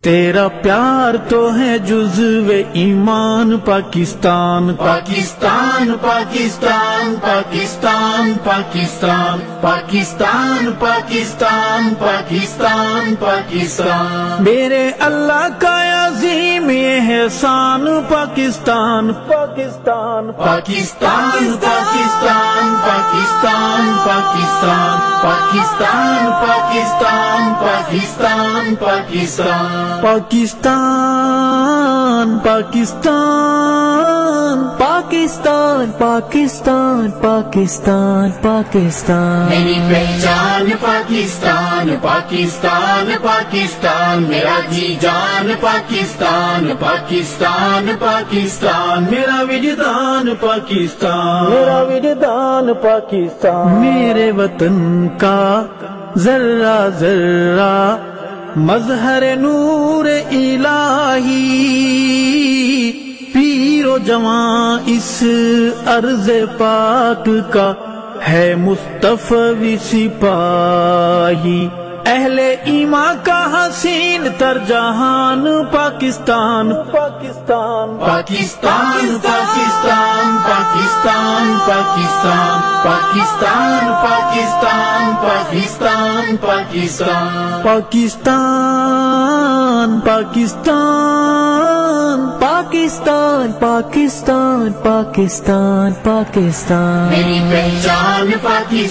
تیرا پیار تو ہے جزو ایمان پاکستان پاکستان پاکستان پاکستان پاکستان پاکستان پاکستان پاکستان پاکستان میرے اللہ کا عظیم احسان پاکستان پاکستان پاکستان پاکستان پاکستان پاکستان پاکستان پاکستان پاکستان پاکستان پاکستان پاکستان پاکستان پاکستان پاکستان پاکستان میری پہچان پاکستان پاکستان پاکستان میرا جی جان پاکستان پاکستان پاکستان میرا وجدان پاکستان میرا وجدان پاکستان میرے وطن کا ذرہ ذرہ مظہر نور الہی پیر و جوان اس ارض پاک کا ہے مصطفی سپاہی اہل ایمان کا حسین تر جہان پاکستان پاکستان پاکستان پاکستان پاکستان پاکستان پاکستان پاکستان پاکستان پاکستان پاکستان پاکستان پاکستان پاکستان پاکستان پاکستان میری پہچان پاکستان